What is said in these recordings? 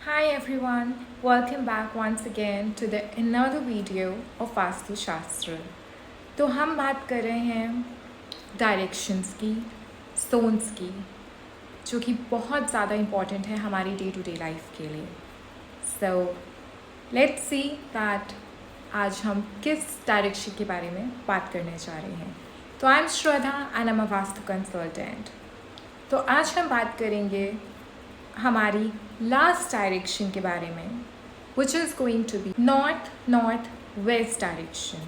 Hi everyone, welcome back once again to the another video of vastu शास्त्र। तो हम बात कर रहे हैं डायरेक्शंस की, जोन्स की, जो कि बहुत ज़्यादा इम्पॉर्टेंट है हमारी डे टू डे लाइफ के लिए। सो लेट्स सी दैट आज हम किस डायरेक्शन के बारे में बात करने जा रहे हैं। तो I am Shraddha and I am a vastu consultant. तो आज हम बात करेंगे हमारी लास्ट डायरेक्शन के बारे में, which is going to be north west direction.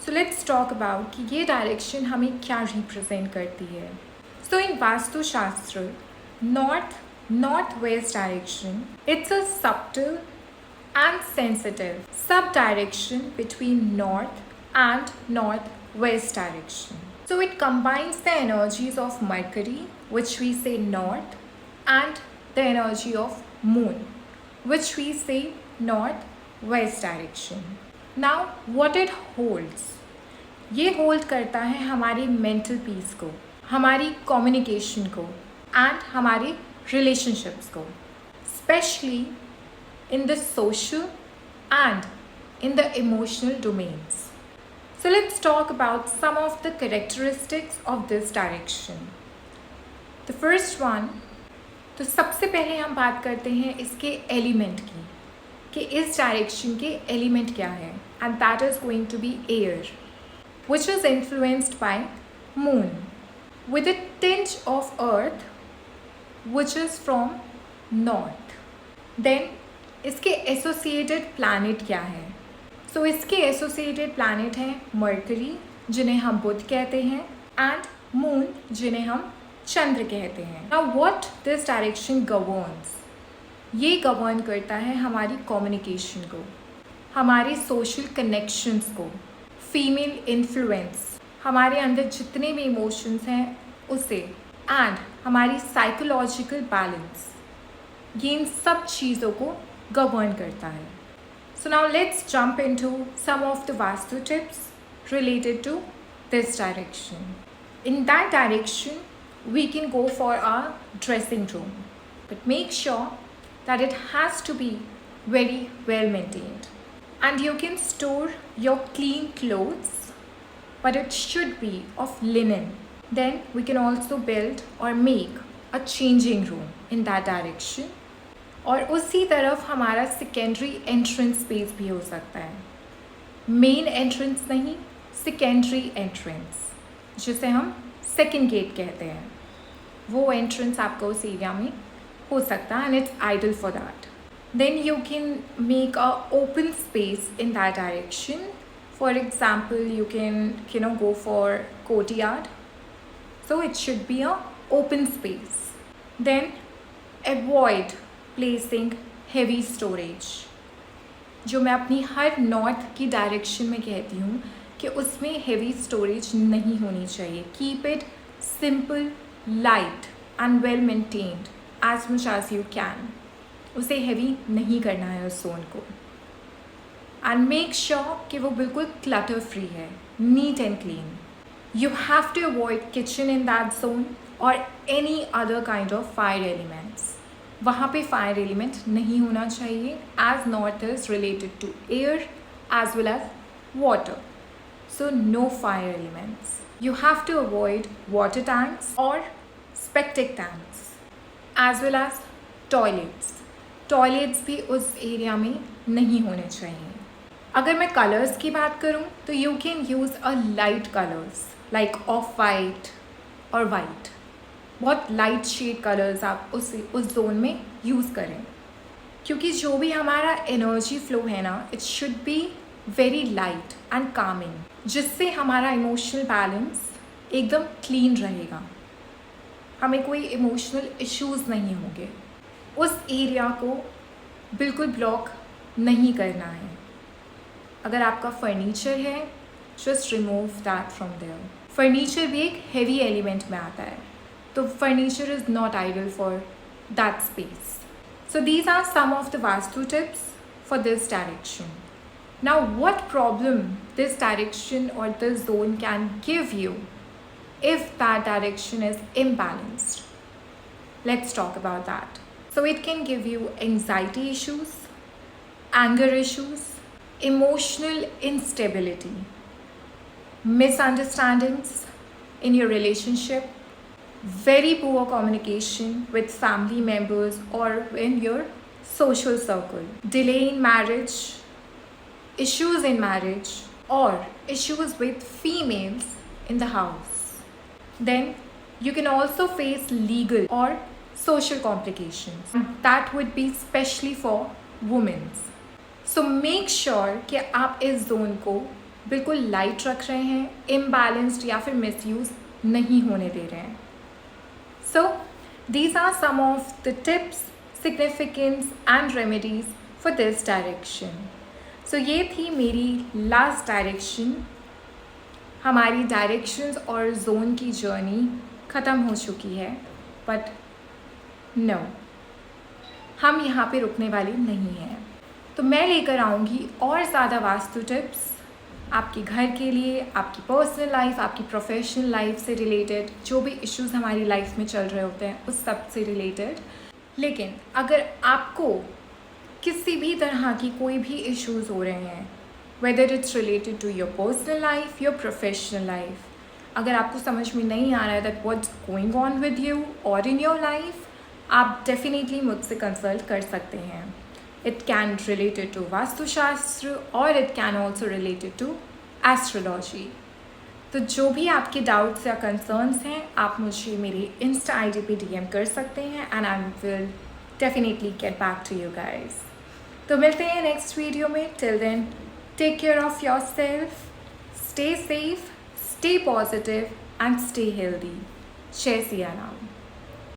So let's talk about कि ये डायरेक्शन हमें क्या रिप्रेजेंट करती है। So in Vastushastra north west direction it's a subtle and sensitive sub-direction between north and northwest direction. So it combines the energies of Mercury, which we say north, and the energy of moon, which we say northwest direction. Now what it holds? ये hold करता है हमारी mental peace को, हमारी communication को and हमारे relationships को, specially in the social and in the emotional domains. So let's talk about some of the characteristics of this direction. The first one, तो सबसे पहले हम बात करते हैं इसके एलिमेंट की, कि इस डायरेक्शन के एलिमेंट क्या है, and that is going to be air, which is influenced by moon with a tinge of earth, which is from north. Then इसके एसोसिएटेड प्लैनेट क्या है? सो इसके एसोसिएटेड प्लैनेट हैं मर्करी, जिन्हें हम बुध कहते हैं, एंड मून, जिन्हें हम चंद्र कहते हैं। Now what this direction governs, ये गवर्न करता है हमारी कम्युनिकेशन को, हमारे सोशल कनेक्शंस को, फीमेल इन्फ्लुएंस, हमारे अंदर जितने भी इमोशंस हैं उसे, एंड हमारी साइकोलॉजिकल बैलेंस, ये इन सब चीज़ों को गवर्न करता है। So now let's jump into some of the vastu tips related to this direction. In that direction we can go for our dressing room, but make sure that it has to be very well maintained, and you can store your clean clothes, but it should be of linen. Then we can also build or make a changing room in that direction, और उसी तरफ हमारा secondary entrance space भी हो सकता है, main entrance नहीं, secondary entrance, जिसे हम सेकेंड गेट कहते हैं, वो एंट्रेंस आपका उस एरिया में हो सकता है, and it's ideal for that. Then you can make a open space in that direction. For example you can go for courtyard, so it should be a open space. Then avoid placing heavy storage, जो मैं अपनी हर north की direction में कहती हूँ कि उसमें heavy storage नहीं होनी चाहिए. Keep it simple, light and well maintained as much as you can. उसे हेवी नहीं करना है उस जोन को, एंड मेक श्योर कि वो बिल्कुल क्लटर फ्री है, neat and clean. You have to avoid kitchen in that zone और any other kind of fire elements. वहाँ पे फायर एलिमेंट नहीं होना चाहिए, as north is related to air as well as water, so no fire elements. You have to avoid water tanks or spectic tanks, as well as toilets. Toilets भी उस area में नहीं होने चाहिए. अगर मैं कलर्स की बात करूँ तो you can use a light colors like off white और white. बहुत लाइट शेड कलर्स आप उस जोन में यूज़ करें, क्योंकि जो भी हमारा एनर्जी फ्लो है ना, it should be very light and Kameng, जिससे हमारा इमोशनल बैलेंस एकदम क्लीन रहेगा, हमें कोई इमोशनल इश्यूज़ नहीं होंगे. उस एरिया को बिल्कुल ब्लॉक नहीं करना है. अगर आपका फर्नीचर है, just remove that from there. Furniture भी एक हेवी एलिमेंट में आता है, तो furniture is not ideal for that space. So these are some of the vastu tips for this direction. Now what problem this direction or this zone can give you if that direction is imbalanced? Let's talk about that. So it can give you anxiety issues, anger issues, emotional instability, misunderstandings in your relationship, very poor communication with family members or in your social circle, delay in marriage, issues in marriage, or issues with females in the house. Then you can also face legal or social complications. That would be especially for women. So make sure कि आप इस zone को बिल्कुल light रख रहे हैं, imbalanced या फिर मिसयूज़ नहीं होने दे रहे हैं. So these are some of the tips, significance and remedies for this direction. So ये थी मेरी लास्ट डायरेक्शन. हमारी डायरेक्शंस और जोन की जर्नी ख़त्म हो चुकी है, बट नो, हम यहाँ पे रुकने वाले नहीं हैं. तो मैं लेकर आऊँगी और ज़्यादा वास्तु टिप्स आपके घर के लिए, आपकी पर्सनल लाइफ, आपकी प्रोफेशनल लाइफ से रिलेटेड, जो भी इश्यूज़ हमारी लाइफ में चल रहे होते हैं उस सब से रिलेटेड. लेकिन अगर आपको किसी भी तरह की कोई भी इश्यूज़ हो रहे हैं, whether it's related to your personal life, your professional life, अगर आपको समझ में नहीं आ रहा है that what's going on with you और इन योर लाइफ, आप डेफिनेटली मुझसे कंसल्ट कर सकते हैं. It can related to Vastu Shastra or it can also related to astrology. तो जो भी आपके डाउट्स या कंसर्न्स हैं, आप मुझे मेरे इंस्टा आईडी पे डीएम कर सकते हैं and I will definitely get back to you guys. तो मिलते हैं नेक्स्ट वीडियो में. Till then take care of yourself, stay safe, stay positive and stay healthy. जय सिया राम.